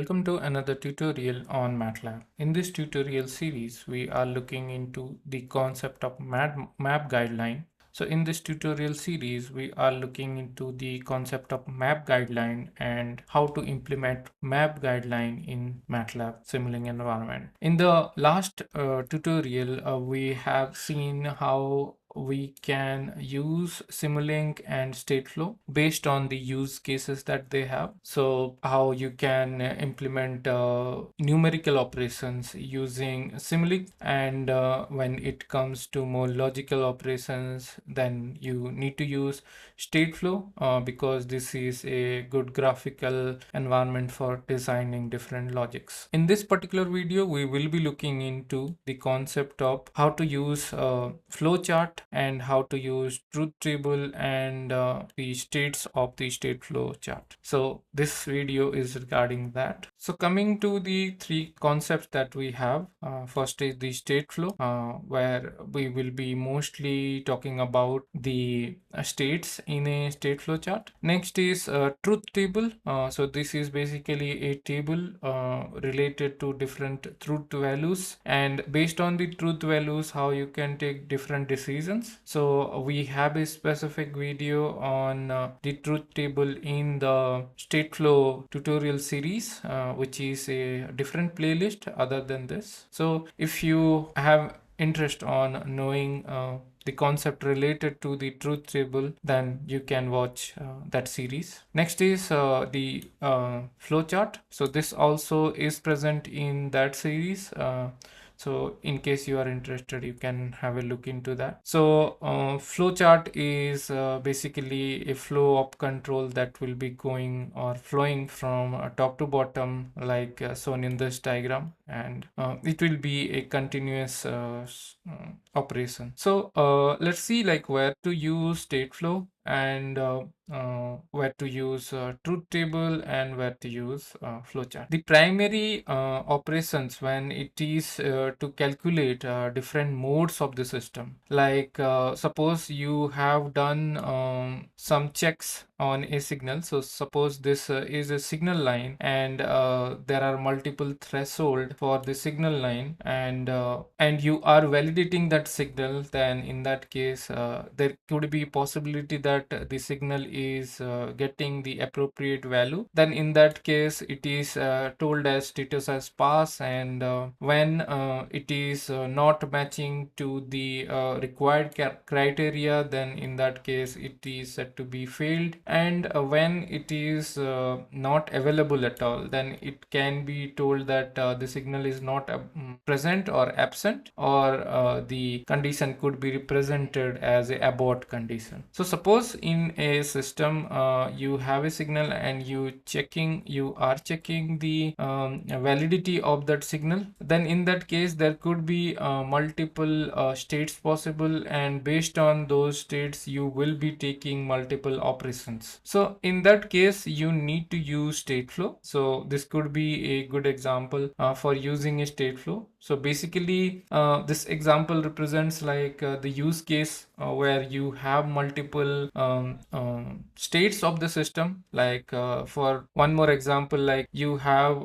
Welcome to another tutorial on MATLAB. In this tutorial series, we are looking into the concept of MAAB guideline. So in this tutorial series, we are looking into the concept of MAAB guideline and how to implement MAAB guideline in MATLAB Simulink environment. In the last tutorial, we have seen how we can use Simulink and Stateflow based on the use cases that they have. So how you can implement numerical operations using Simulink, and when it comes to more logical operations, then you need to use Stateflow because this is a good graphical environment for designing different logics. In this particular video, we will be looking into the concept of how to use flowchart and how to use truth table and the states of the state flow chart. So this video is regarding that. So coming to the three concepts that we have, first is the state flow, where we will be mostly talking about the states in a state flow chart. Next is truth table. So this is basically a table related to different truth values, and based on the truth values, how you can take different decisions. So we have a specific video on the truth table in the Stateflow tutorial series, which is a different playlist other than this. So if you have interest on knowing the concept related to the truth table, then you can watch that series. Next is the flowchart. So this also is present in that series. So in case you are interested, you can have a look into that. So flowchart is basically a flow of control that will be going or flowing from top to bottom, like shown in this diagram, and it will be a continuous operation. So let's see like where to use Stateflow and where to use truth table and where to use flowchart. The primary operations when it is to calculate different modes of the system, like suppose you have done some checks on a signal. So suppose this is a signal line, and there are multiple threshold for the signal line, and you are validating that signal. Then in that case there could be possibility that the signal is getting the appropriate value. Then in that case it is told as status as pass, and when it is not matching to the required criteria, then in that case it is said to be failed. And when it is not available at all, then it can be told that the signal is not present or absent, or the condition could be represented as a abort condition. So suppose in a system you have a signal and you are checking the validity of that signal. Then in that case there could be multiple states possible, and based on those states you will be taking multiple operations. So in that case you need to use Stateflow. So this could be a good example for using a Stateflow. So basically this example represents like the use case where you have multiple states of the system. Like for one more example, like you have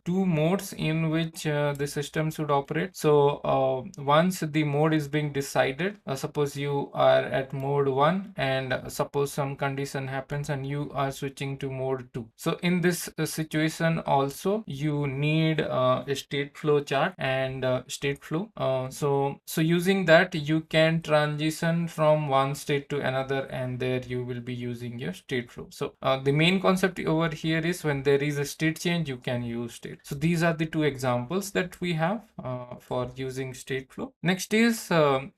two modes in which the system should operate. So once the mode is being decided, suppose you are at mode 1, and suppose some condition happens and you are switching to mode 2. So in this situation also you need a state flow chart and state flow. So using that you can transition from one state to another, and there you will be using your state flow. So the main concept over here is when there is a state change, you can use state. So these are the two examples that we have for using state flow. Next is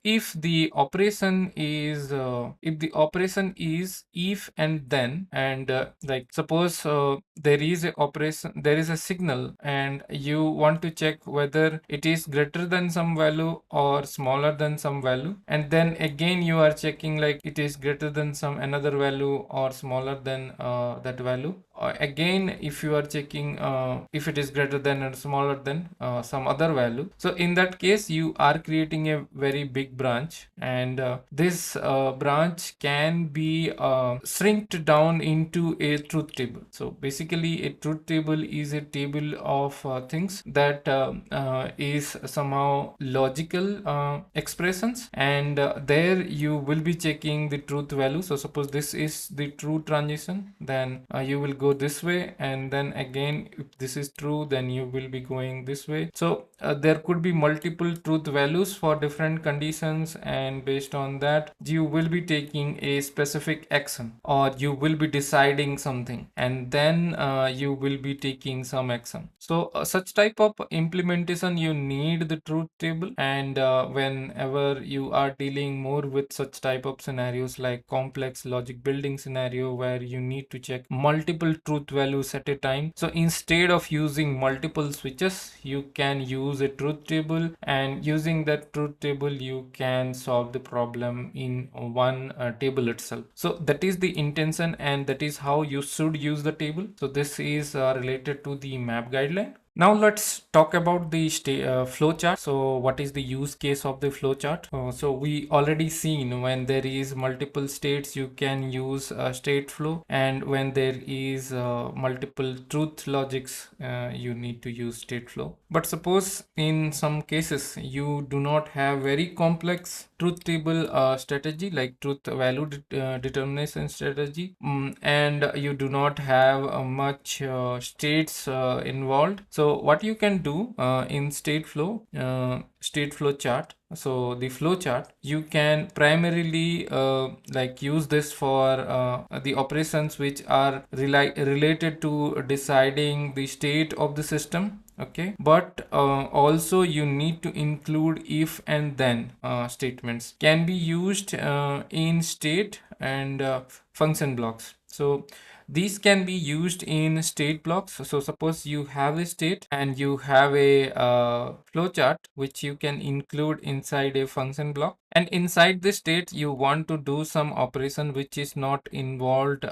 if the operation is if and then, and like suppose there is a signal and you want to check whether it is greater than some value or smaller than some value, and then again you are checking like it is greater than some another value or smaller than that value, again, if you are checking if it is greater than or smaller than some other value, so in that case you are creating a very big branch, and this branch can be shrinked down into a truth table. So basically a truth table is a table of things that is somehow logical expressions, and there you will be checking the truth value. So suppose this is the true transition, then you will go this way, and then again if this is true, then you will be going this way. So there could be multiple truth values for different conditions, and based on that you will be taking a specific action, or you will be deciding something, and then you will be taking some action. So such type of implementation you need the truth table, and whenever you are dealing more with such type of scenarios like complex logic building scenario where you need to check multiple truth values at a time, so instead of using multiple switches you can use a truth table, and using that truth table you can solve the problem in one table itself. So that is the intention, and that is how you should use the table. So this is related to the MAAB guideline. Now let's talk about the flowchart. So what is the use case of the flowchart? So we already seen when there is multiple states you can use state flow, and when there is multiple truth logics you need to use state flow. But suppose in some cases you do not have very complex truth table strategy like truth value determination strategy, and you do not have much states involved. So what you can do in stateflow chart, so the flow chart, you can primarily like use this for the operations which are related to deciding the state of the system. Okay, but also you need to include if and then statements can be used in state and function blocks. So these can be used in state blocks. So suppose you have a state and you have a flowchart which you can include inside a function block, and inside the state you want to do some operation which is not involved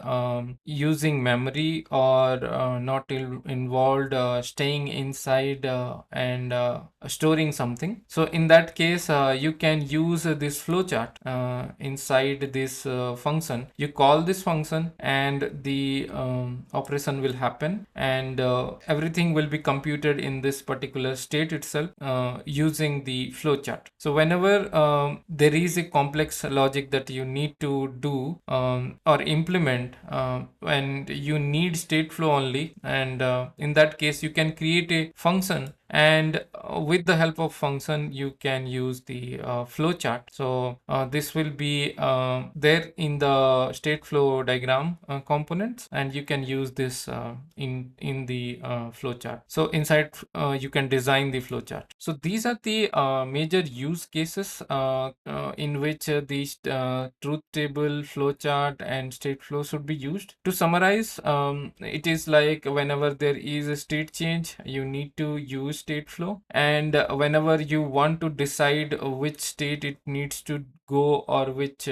using memory, or not involved staying inside and storing something. So in that case you can use this flowchart inside this function. You call this function and the operation will happen, and everything will be computed in this particular state itself using the flowchart. So whenever there is a complex logic that you need to do or implement, and you need state flow only, and in that case you can create a function, and with the help of function you can use the flowchart. So this will be there in the state flow diagram components, and you can use this in the flowchart. So inside you can design the flowchart. So these are the major use cases in which these truth table, flowchart, and state flow should be used. To summarize, it is like whenever there is a state change you need to use state flow, and whenever you want to decide which state it needs to go, or which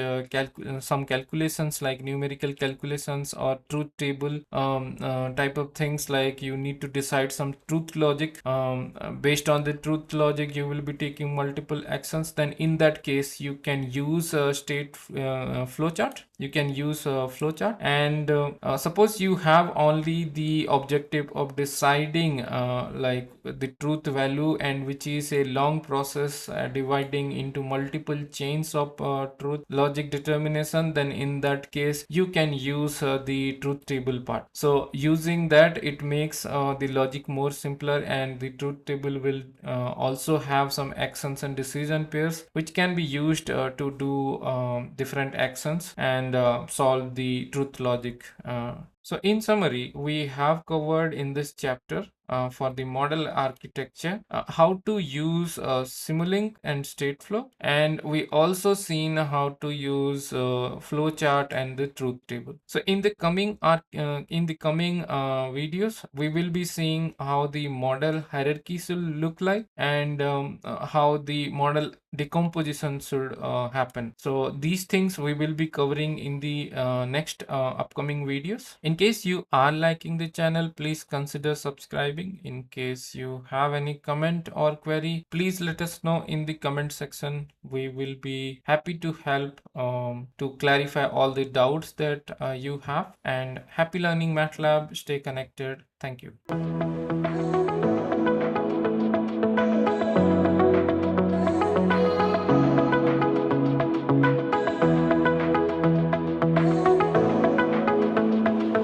some calculations like numerical calculations or truth table type of things, like you need to decide some truth logic. Based on the truth logic you will be taking multiple actions, then in that case you can use state flowchart. You can use flowchart, and suppose you have only the objective of deciding like the truth value, and which is a long process dividing into multiple chains of truth logic determination, then in that case you can use the truth table part. So using that it makes the logic more simpler, and the truth table will also have some actions and decision pairs which can be used to do different actions and solve the truth logic. So in summary, we have covered in this chapter for the model architecture how to use Simulink and Stateflow, and we also seen how to use flowchart and the truth table. So in the coming videos we will be seeing how the model hierarchy should look like, and how the model decomposition should happen. So these things we will be covering in the next upcoming videos. In case you are liking the channel, please consider subscribing. In case you have any comment or query, please let us know in the comment section. We will be happy to help to clarify all the doubts that you have. And happy learning MATLAB. Stay connected. Thank you.